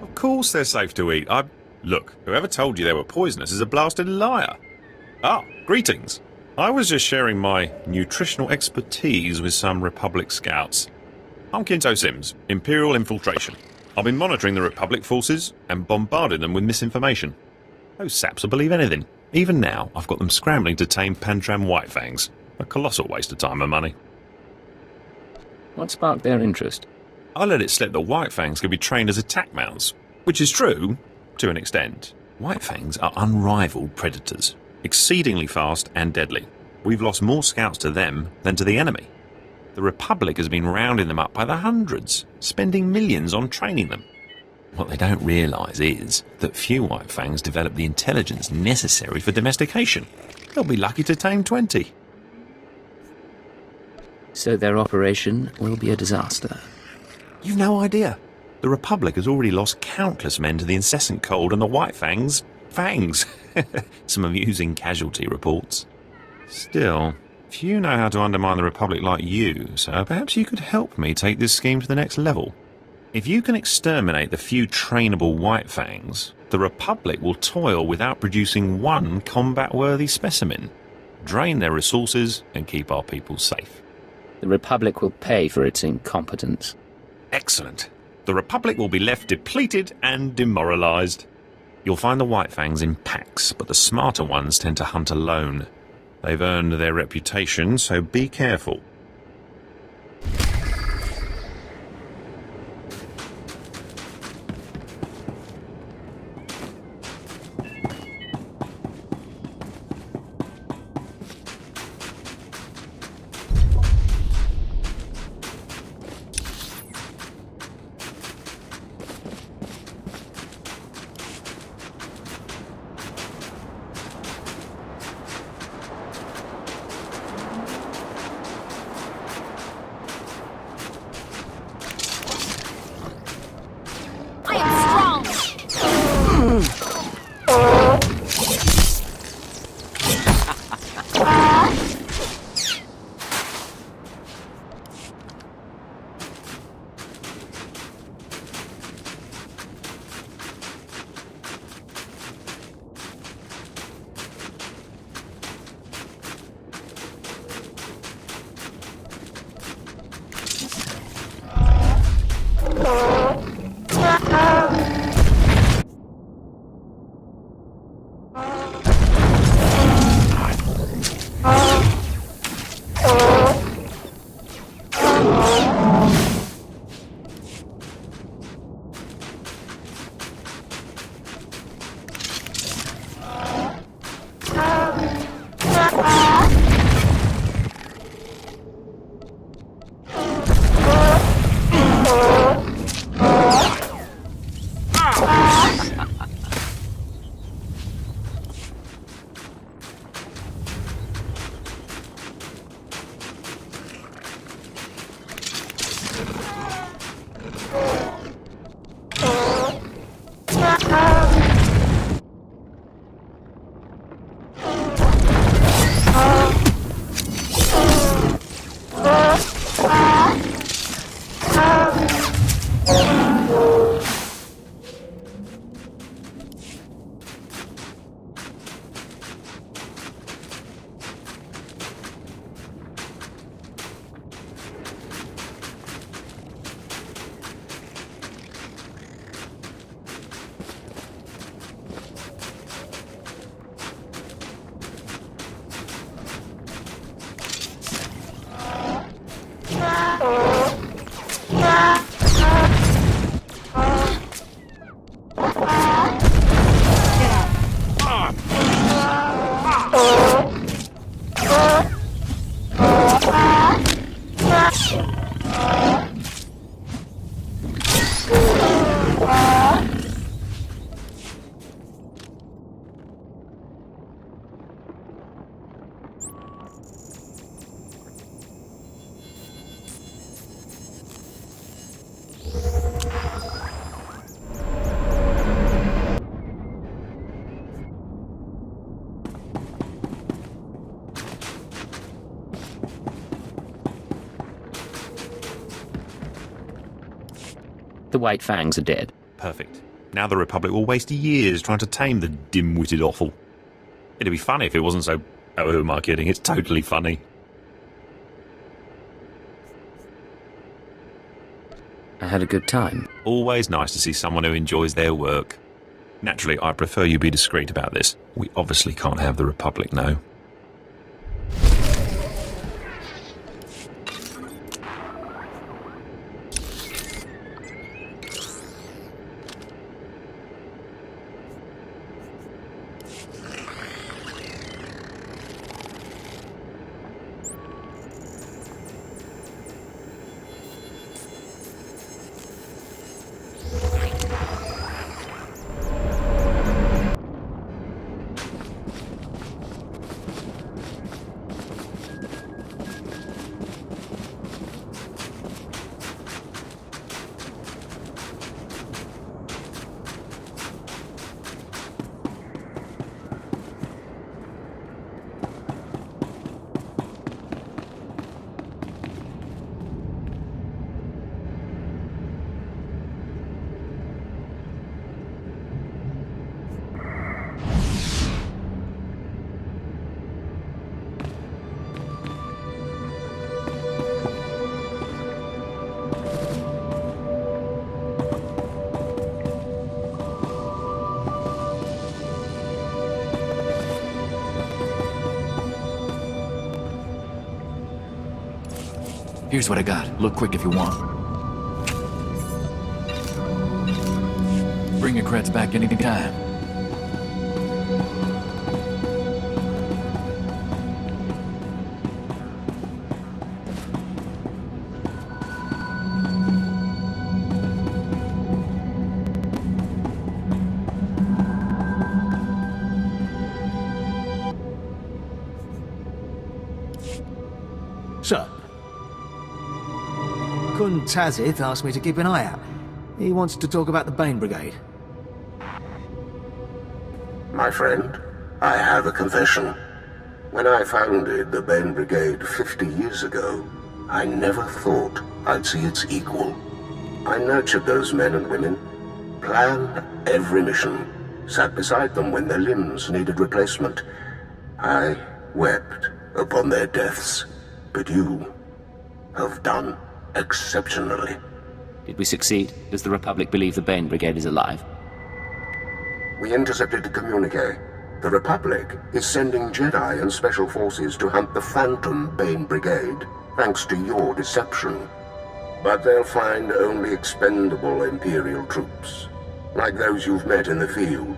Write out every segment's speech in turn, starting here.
Of course they're safe to eat. Look, whoever told you they were poisonous is a blasted liar. Ah, greetings. I was just sharing my nutritional expertise with some Republic scouts. I'm Kinto Sims, Imperial Infiltration. I've been monitoring the Republic forces and bombarding them with misinformation. Those saps will believe anything. Even now, I've got them scrambling to tame Pantram Whitefangs. A colossal waste of time and money. What sparked their interest? I let it slip that Whitefangs could be trained as attack mounts, which is true, to an extent. Whitefangs are unrivaled predators, exceedingly fast and deadly. We've lost more scouts to them than to the enemy. The Republic has been rounding them up by the hundreds, spending millions on training them. What they don't realise is that few Whitefangs develop the intelligence necessary for domestication. They'll be lucky to tame 20. So their operation will be a disaster. You've no idea. The Republic has already lost countless men to the incessant cold and the Whitefangs' fangs. Some amusing casualty reports. Still, few know how to undermine the Republic like you, so perhaps you could help me take this scheme to the next level. If you can exterminate the few trainable Whitefangs, the Republic will toil without producing one combat-worthy specimen, drain their resources and keep our people safe. The Republic will pay for its incompetence. Excellent. The Republic will be left depleted and demoralised. You'll find the Whitefangs in packs, but the smarter ones tend to hunt alone. They've earned their reputation, so be careful. The White Fangs are dead. Perfect. Now the Republic will waste years trying to tame the dim-witted offal. It'd be funny if it wasn't so... Oh, who am I kidding? It's totally funny. I had a good time. Always nice to see someone who enjoys their work. Naturally, I prefer you be discreet about this. We obviously can't have the Republic know. Here's what I got. Look quick if you want. Bring your creds back any time. So, Kun Tazith asked me to keep an eye out. He wants to talk about the Bane Brigade. My friend, I have a confession. When I founded the Bane Brigade 50 years ago, I never thought I'd see its equal. I nurtured those men and women, planned every mission, sat beside them when their limbs needed replacement. I wept upon their deaths, but you have done exceptionally. Did we succeed? Does the Republic believe the Bane Brigade is alive? We intercepted the communique. The Republic is sending Jedi and Special Forces to hunt the Phantom Bane Brigade, thanks to your deception. But they'll find only expendable Imperial troops, like those you've met in the field.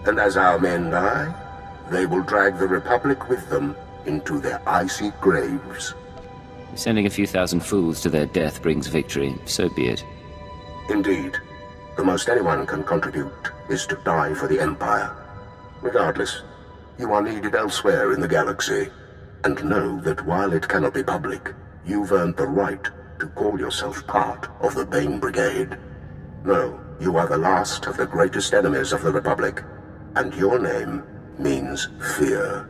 And as our men die, they will drag the Republic with them into their icy graves. Sending a few thousand fools to their death brings victory, so be it. Indeed. The most anyone can contribute is to die for the Empire. Regardless, you are needed elsewhere in the galaxy. And know that while it cannot be public, you've earned the right to call yourself part of the Bane Brigade. No, you are the last of the greatest enemies of the Republic, and your name means fear.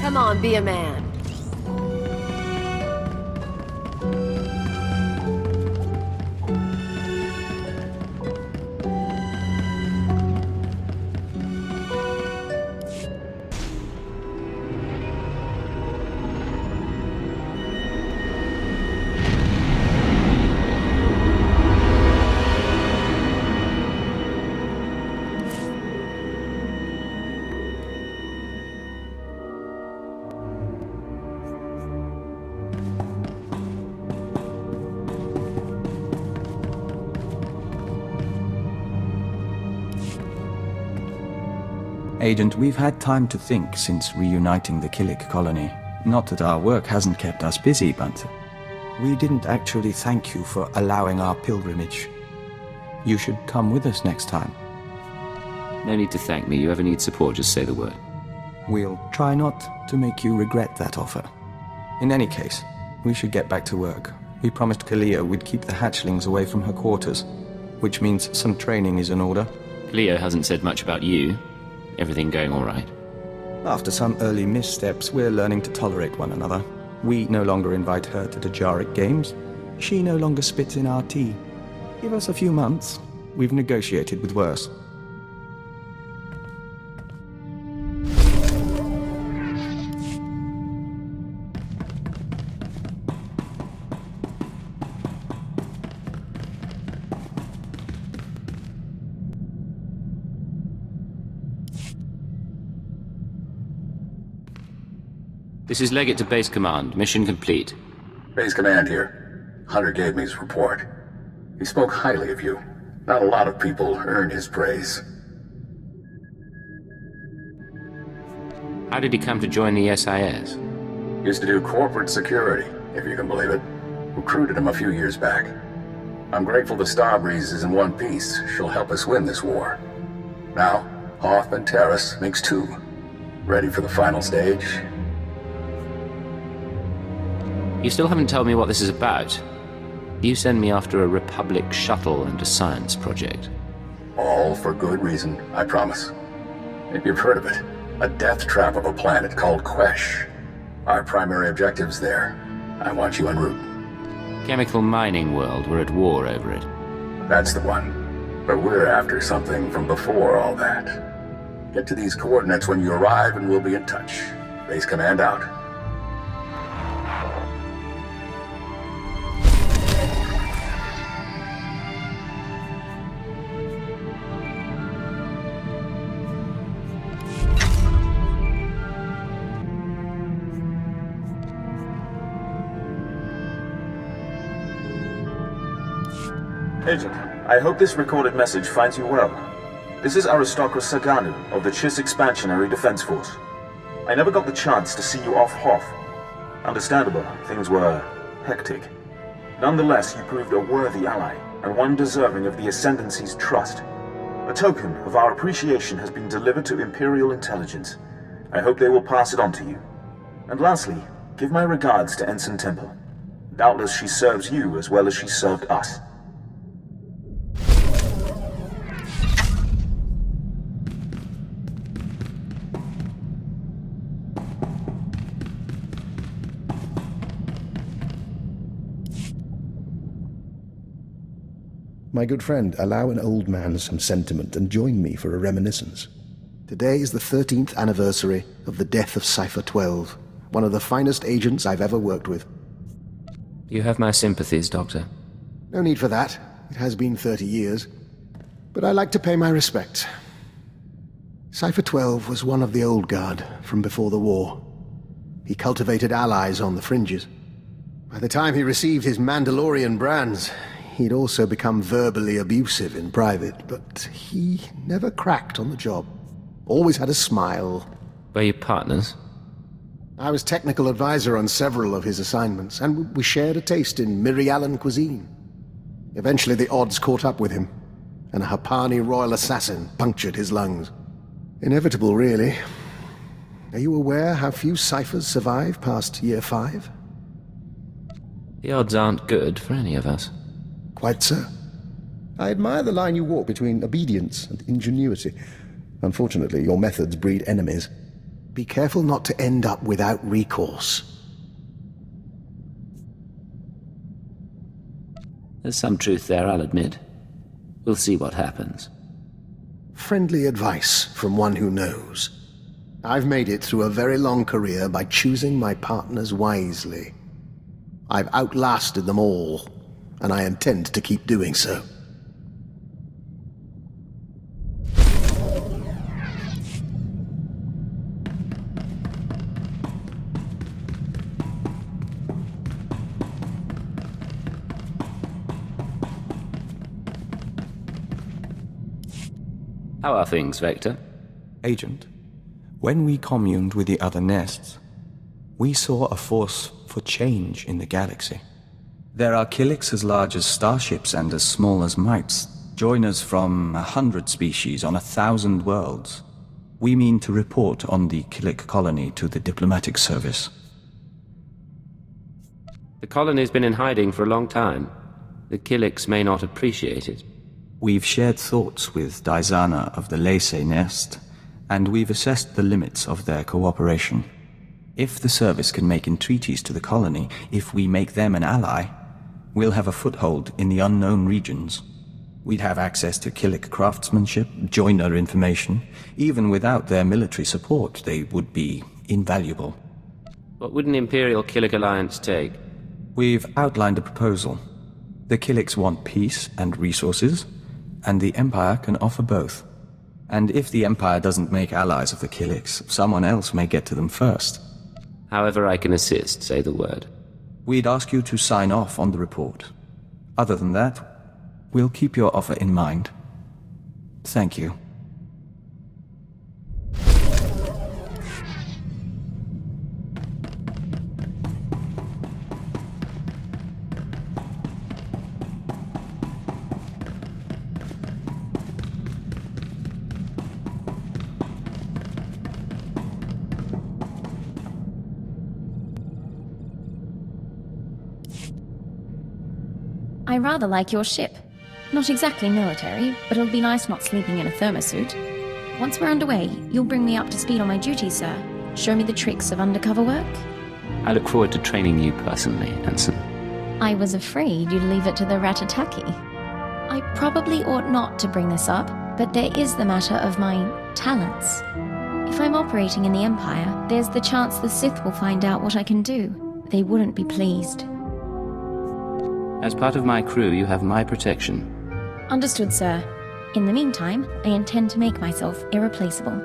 Come on, be a man. Agent, we've had time to think since reuniting the Killik colony. Not that our work hasn't kept us busy, but we didn't actually thank you for allowing our pilgrimage. You should come with us next time. No need to thank me. You ever need support, just say the word. We'll try not to make you regret that offer. In any case, we should get back to work. We promised Kalia we'd keep the hatchlings away from her quarters, which means some training is in order. Cleo hasn't said much about you. Everything going all right? After some early missteps, we're learning to tolerate one another. We no longer invite her to Dejaric games. She no longer spits in our tea. Give us a few months. We've negotiated with worse. This is Legate to Base Command. Mission complete. Base Command here. Hunter gave me his report. He spoke highly of you. Not a lot of people earn his praise. How did he come to join the SIS? Used to do corporate security, if you can believe it. Recruited him a few years back. I'm grateful the Starbreeze is in one piece. She'll help us win this war. Now, Hoth and Terrace makes two. Ready for the final stage? You still haven't told me what this is about. You send me after a Republic shuttle and a science project. All for good reason, I promise. Maybe you've heard of it. A death trap of a planet called Quesh. Our primary objective's there. I want you en route. Chemical mining world. We're at war over it. That's the one. But we're after something from before all that. Get to these coordinates when you arrive and we'll be in touch. Base Command out. Agent, I hope this recorded message finds you well. This is Aristocrat Saganu of the Chiss Expansionary Defense Force. I never got the chance to see you off Hoth. Understandable, things were hectic. Nonetheless, you proved a worthy ally, and one deserving of the Ascendancy's trust. A token of our appreciation has been delivered to Imperial intelligence. I hope they will pass it on to you. And lastly, give my regards to Ensign Temple. Doubtless she serves you as well as she served us. My good friend, allow an old man some sentiment and join me for a reminiscence. Today is the 13th anniversary of the death of Cypher 12, one of the finest agents I've ever worked with. You have my sympathies, Doctor. No need for that. It has been 30 years. But I like to pay my respects. Cypher 12 was one of the old guard from before the war. He cultivated allies on the fringes. By the time he received his Mandalorian brands, he'd also become verbally abusive in private, but he never cracked on the job. Always had a smile. Were you partners? I was technical advisor on several of his assignments, and we shared a taste in Mirialan cuisine. Eventually the odds caught up with him, and a Hapani royal assassin punctured his lungs. Inevitable, really. Are you aware how few ciphers survive past year 5? The odds aren't good for any of us. Quite so. I admire the line you walk between obedience and ingenuity. Unfortunately, your methods breed enemies. Be careful not to end up without recourse. There's some truth there, I'll admit. We'll see what happens. Friendly advice from one who knows. I've made it through a very long career by choosing my partners wisely. I've outlasted them all, and I intend to keep doing so. How are things, Vector? Agent, When we communed with the other nests, we saw a force for change in the galaxy. There are Killiks as large as starships and as small as mites, joiners from 100 species on 1,000 worlds. We mean to report on the Killik colony to the diplomatic service. The colony's been in hiding for a long time. The Killiks may not appreciate it. We've shared thoughts with Daizana of the Lacey nest, and we've assessed the limits of their cooperation. If the service can make entreaties to the colony, if we make them an ally, we'll have a foothold in the unknown regions. We'd have access to Killik craftsmanship, joiner information. Even without their military support, they would be invaluable. What would an Imperial Killik alliance take? We've outlined a proposal. The Killiks want peace and resources, and the Empire can offer both. And if the Empire doesn't make allies of the Killiks, someone else may get to them first. However I can assist, say the word. We'd ask you to sign off on the report. Other than that, we'll keep your offer in mind. Thank you. I rather like your ship. Not exactly military, but it'll be nice not sleeping in a thermosuit. Once we're underway, you'll bring me up to speed on my duties, sir. Show me the tricks of undercover work. I look forward to training you personally, ensign. I was afraid you'd leave it to the Ratataki. I probably ought not to bring this up, but there is the matter of my talents. If I'm operating in the Empire, there's the chance the Sith will find out what I can do. They wouldn't be pleased. As part of my crew, you have my protection. Understood, sir. In the meantime, I intend to make myself irreplaceable.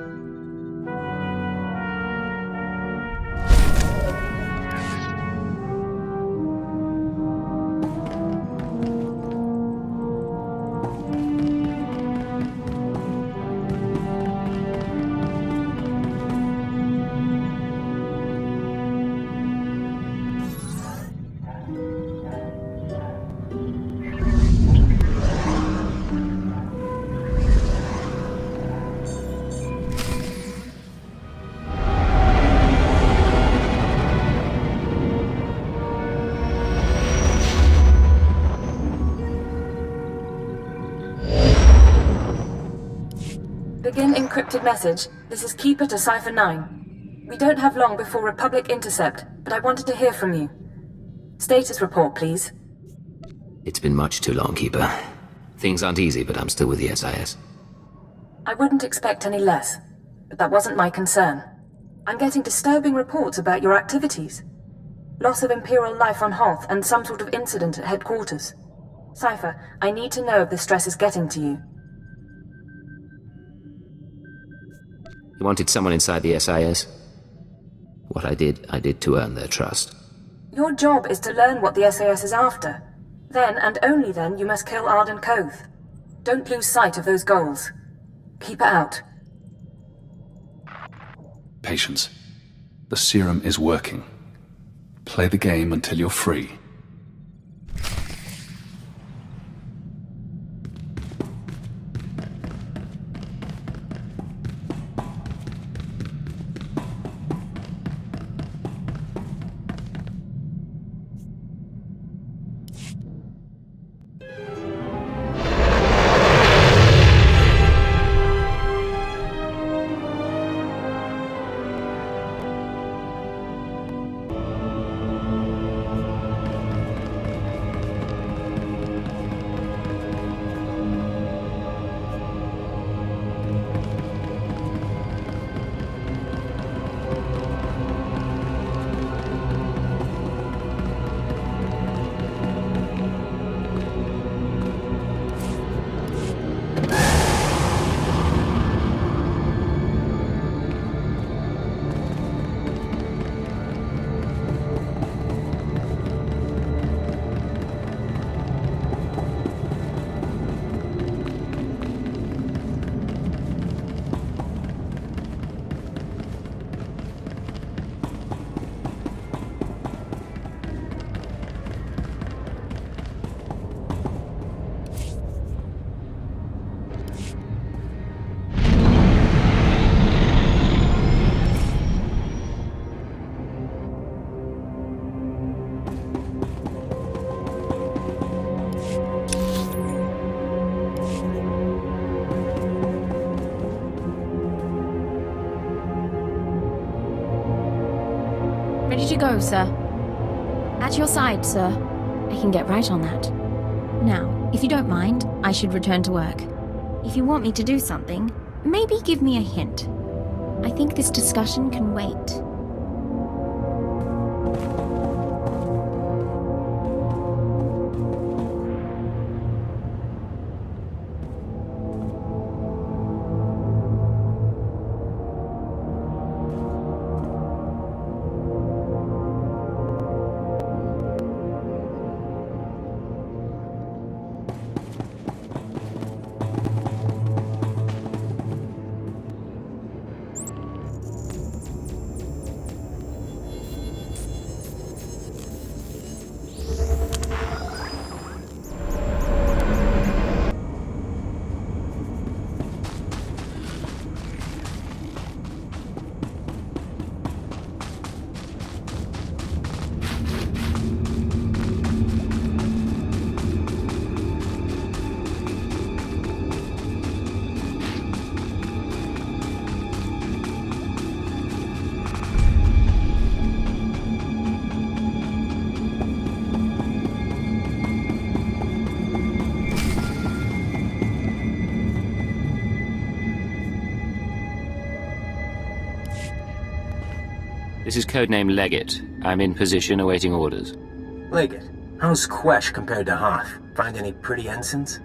Begin encrypted message. This is Keeper to Cipher 9. We don't have long before Republic intercept, but I wanted to hear from you. Status report, please. It's been much too long, Keeper. Things aren't easy, but I'm still with the SIS. I wouldn't expect any less, but that wasn't my concern. I'm getting disturbing reports about your activities. Loss of Imperial life on Hoth and some sort of incident at headquarters. Cipher, I need to know if the stress is getting to you. You wanted someone inside the SIS? What I did to earn their trust. Your job is to learn what the SAS is after. Then, and only then, you must kill Ardun Koth. Don't lose sight of those goals. Keep it out. Patience. The serum is working. Play the game until you're free. Ready to go, sir. At your side, sir. I can get right on that. Now, if you don't mind, I should return to work. If you want me to do something, maybe give me a hint. I think this discussion can wait. This is codename Leggett. I'm in position awaiting orders. Leggett, how's Quesh compared to Hoth? Find any pretty ensigns?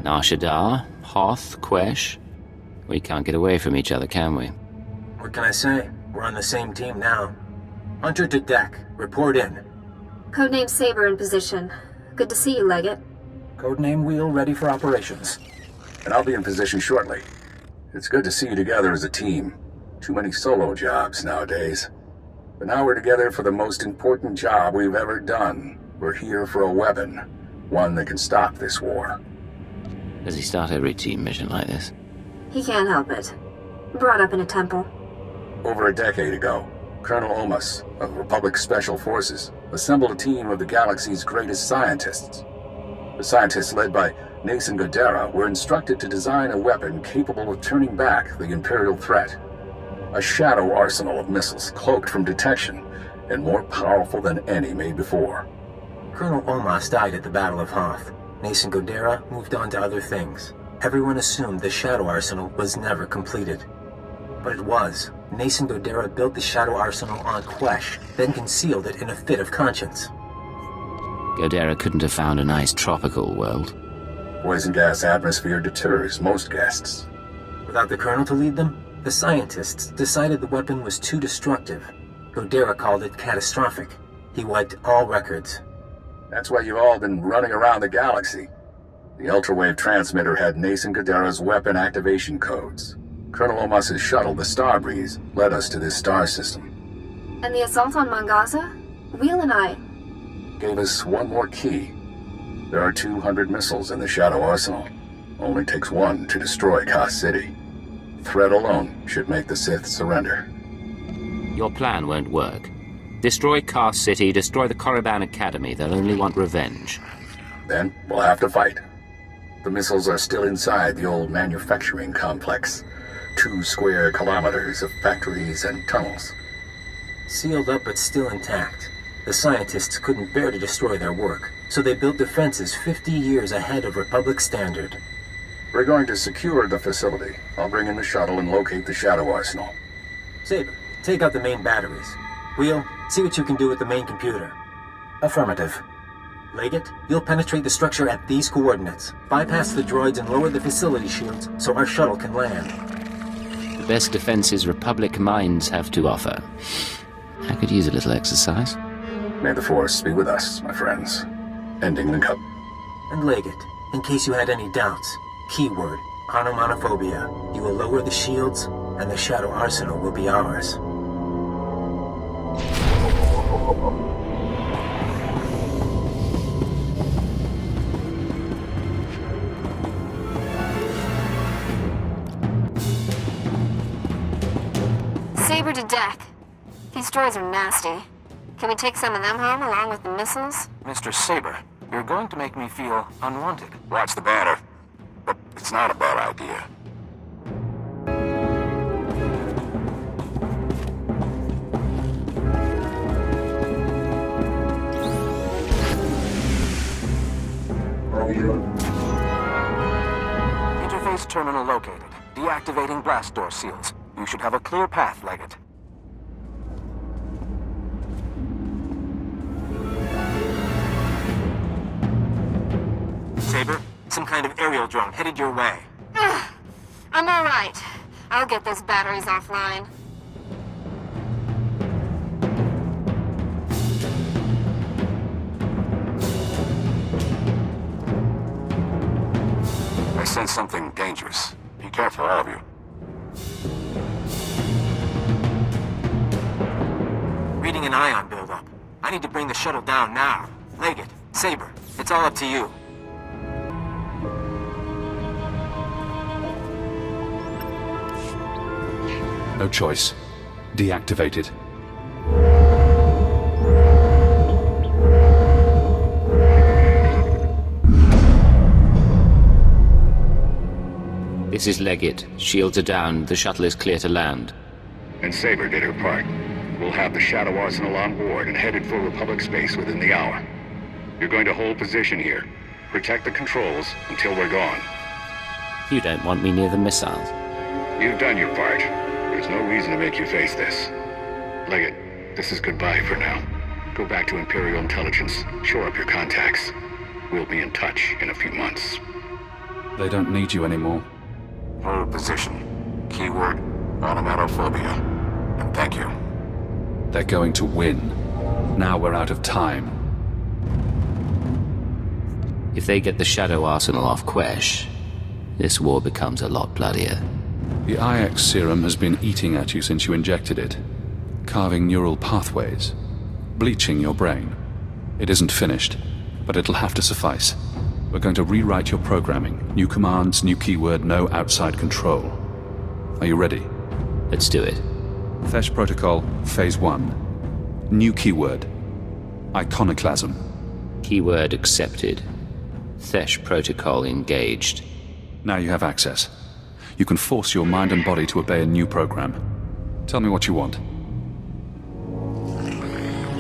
Nar Shaddaa, Hoth, Quesh. We can't get away from each other, can we? What can I say? We're on the same team now. Hunter to deck. Report in. Codename Saber in position. Good to see you, Leggett. Codename Wheel ready for operations. And I'll be in position shortly. It's good to see you together as a team. Too many solo jobs nowadays. But now we're together for the most important job we've ever done. We're here for a weapon. One that can stop this war. Does he start every team mission like this? He can't help it. Brought up in a temple. Over a decade ago, Colonel Omas of Republic Special Forces assembled a team of the galaxy's greatest scientists. The scientists, led by Nason Godera, were instructed to design a weapon capable of turning back the Imperial threat. A shadow arsenal of missiles cloaked from detection and more powerful than any made before. Colonel Omas died at the Battle of Hoth. Nason Godera moved on to other things. Everyone assumed the shadow arsenal was never completed. But it was. Nason Godera built the shadow arsenal on Quesh, then concealed it in a fit of conscience. Godera couldn't have found a nice tropical world. Poison gas atmosphere deters most guests. Without the Colonel to lead them, the scientists decided the weapon was too destructive. Godera called it catastrophic. He wiped all records. That's why you've all been running around the galaxy. The ultrawave transmitter had Nason Godera's weapon activation codes. Colonel Omas's shuttle, the Starbreeze, led us to this star system. And the assault on Mangaza? Wheel and I... Gave us one more key. There are 200 missiles in the Shadow Arsenal. Only takes one to destroy Koth City. Threat alone should make the Sith surrender. Your plan won't work. Destroy Koth City, destroy the Korriban Academy. They'll only want revenge. Then we'll have to fight. The missiles are still inside the old manufacturing complex. 2 square kilometers of factories and tunnels. Sealed up but still intact. The scientists couldn't bear to destroy their work, so they built defenses 50 years ahead of Republic standard. We're going to secure the facility. I'll bring in the shuttle and locate the Shadow Arsenal. Saber, take out the main batteries. Wheel, see what you can do with the main computer. Affirmative. Leggett, you'll penetrate the structure at these coordinates. Bypass the droids and lower the facility shields so our shuttle can land. The best defenses Republic minds have to offer. I could use a little exercise. May the Force be with us, my friends. Ending the cup. And Leggett, in case you had any doubts, keyword, onomatophobia. You will lower the shields, and the Shadow Arsenal will be ours. Saber to deck. These droids are nasty. Can we take some of them home along with the missiles? Mr. Saber, you're going to make me feel unwanted. Watch the banner. But it's not a bad idea. terminal located. Deactivating blast door seals. You should have a clear path, Leggett. Saber, some kind of aerial drone headed your way. I'm all right. I'll get those batteries offline. I sense something dangerous. Be careful, all of you. Reading an ion buildup. I need to bring the shuttle down now. Leggett, Saber, it's all up to you. No choice. Deactivated. This is Leggett. Shields are down. The shuttle is clear to land. And Saber did her part. We'll have the Shadow Arsenal on board and headed for Republic space within the hour. You're going to hold position here. Protect the controls until we're gone. You don't want me near the missiles. You've done your part. There's no reason to make you face this. Leggett, this is goodbye for now. Go back to Imperial Intelligence. Shore up your contacts. We'll be in touch in a few months. They don't need you anymore. Hold position. Keyword, onomatophobia. And thank you. They're going to win. Now we're out of time. If they get the Shadow Arsenal off Quesh, this war becomes a lot bloodier. The IX serum has been eating at you since you injected it, carving neural pathways, bleaching your brain. It isn't finished, but it'll have to suffice. We're going to rewrite your programming. New commands, new keyword, no outside control. Are you ready? Let's do it. Quesh Protocol, Phase 1. New keyword. Iconoclasm. Keyword accepted. Quesh Protocol engaged. Now you have access. You can force your mind and body to obey a new program. Tell me what you want.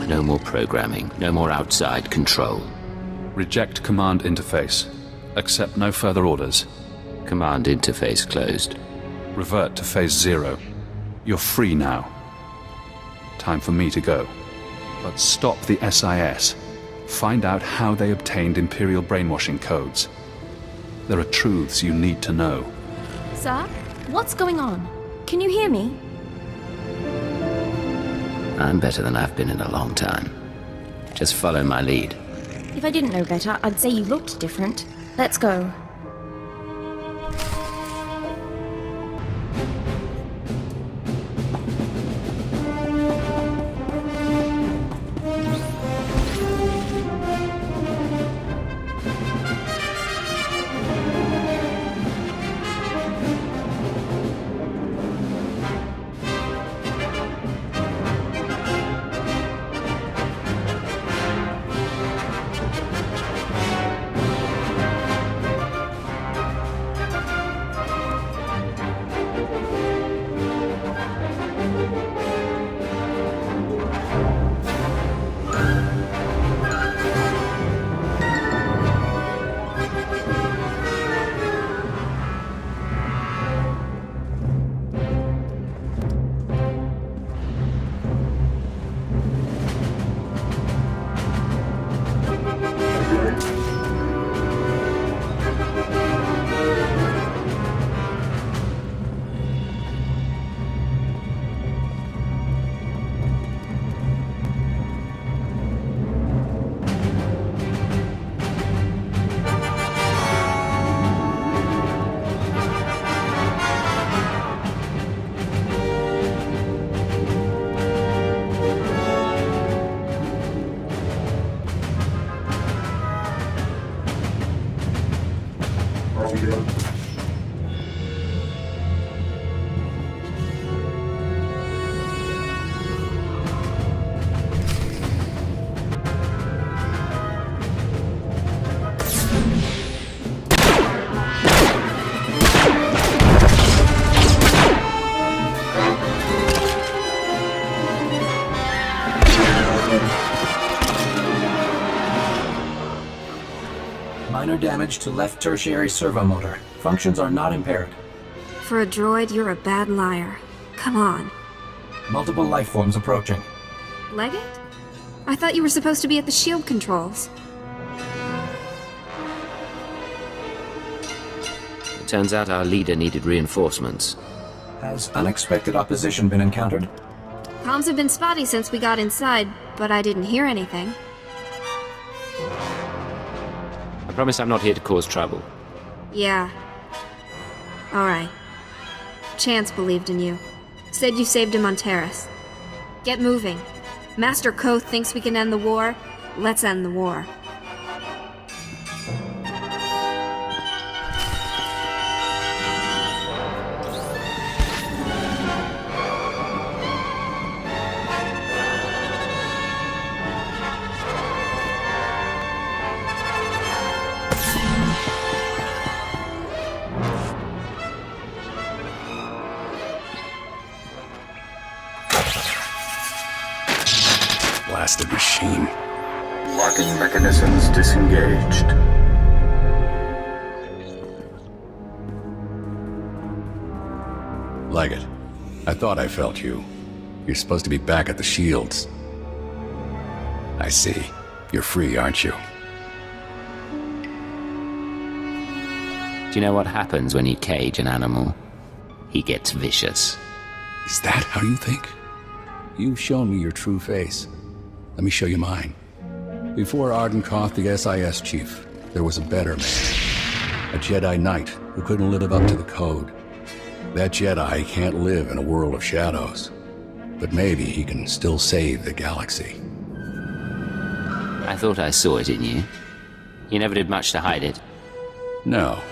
No more programming. No more outside control. Reject command interface. Accept no further orders. Command interface closed. Revert to Phase 0. You're free now. Time for me to go. But stop the SIS. Find out how they obtained Imperial brainwashing codes. There are truths you need to know. Sir, what's going on? Can you hear me? I'm better than I've been in a long time. Just follow my lead. If I didn't know better, I'd say you looked different. Let's go. Minor damage to left tertiary servo motor. Functions are not impaired. For a droid, you're a bad liar. Come on. Multiple life forms approaching. Leggett? I thought you were supposed to be at the shield controls. It turns out our leader needed reinforcements. Has unexpected opposition been encountered? Comms have been spotty since we got inside, but I didn't hear anything. I promise I'm not here to cause trouble. Yeah. Alright. Chance believed in you. Said you saved him on Terrace. Get moving. Master Koth thinks we can end the war. Let's end the war. Blasted machine. Locking mechanisms disengaged. Leggett, I thought I felt you. You're supposed to be back at the Shields. I see. You're free, aren't you? Do you know what happens when you cage an animal? He gets vicious. Is that how you think? You've shown me your true face. Let me show you mine. Before Ardun Koth, the SIS chief, there was a better man. A Jedi Knight who couldn't live up to the code. That Jedi can't live in a world of shadows. But maybe he can still save the galaxy. I thought I saw it in you. You never did much to hide it. No.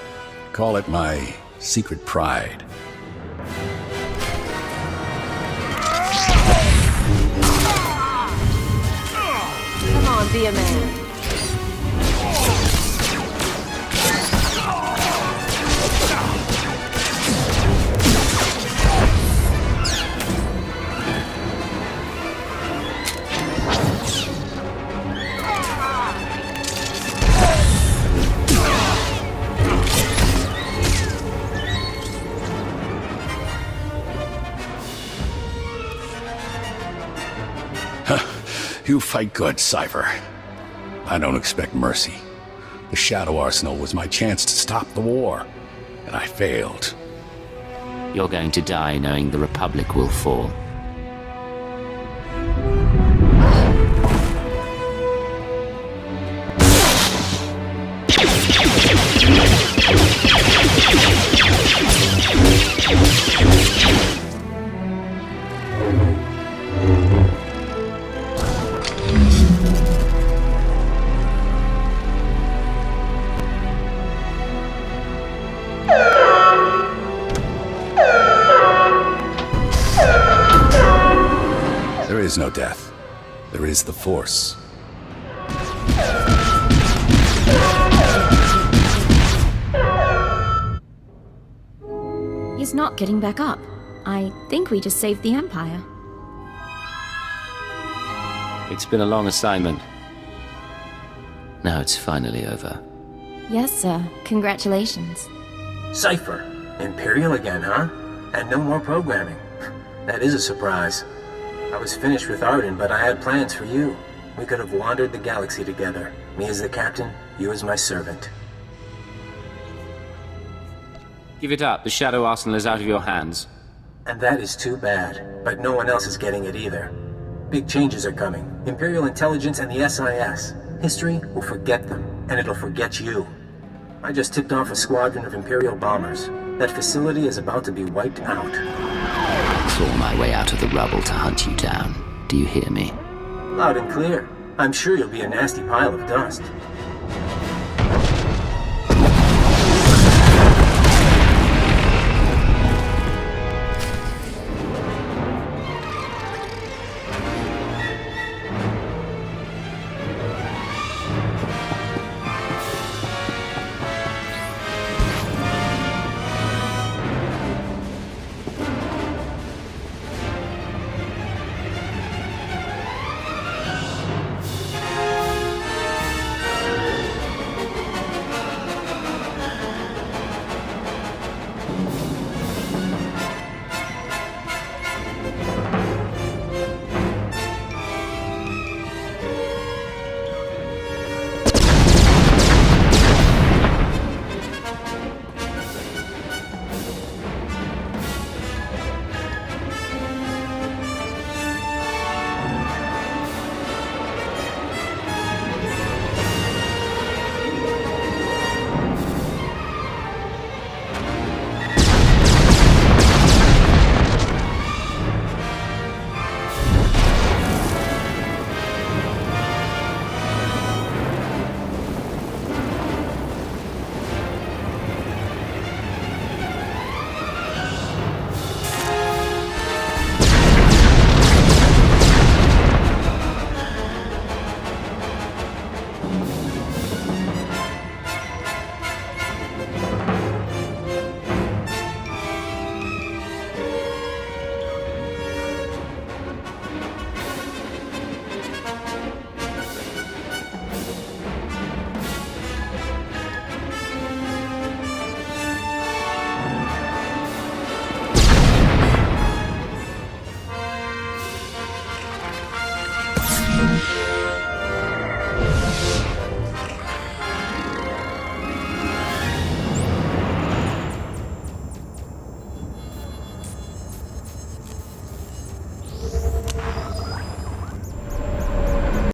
Call it my secret pride. Come on, be a man. You fight good, Cypher. I don't expect mercy. The Shadow Arsenal was my chance to stop the war, and I failed. You're going to die knowing the Republic will fall. There is no death. There is the Force. He's not getting back up. I think we just saved the Empire. It's been a long assignment. Now it's finally over. Yes, sir. Congratulations. Cypher. Imperial again, huh? And no more programming. That is a surprise. I was finished with Ardun, but I had plans for you. We could have wandered the galaxy together. Me as the captain, you as my servant. Give it up. The Shadow Arsenal is out of your hands. And that is too bad. But no one else is getting it either. Big changes are coming. Imperial intelligence and the SIS. History will forget them, and it'll forget you. I just tipped off a squadron of Imperial bombers. That facility is about to be wiped out. Claw my way out of the rubble to hunt you down. Do you hear me? Loud and clear. I'm sure you'll be a nasty pile of dust.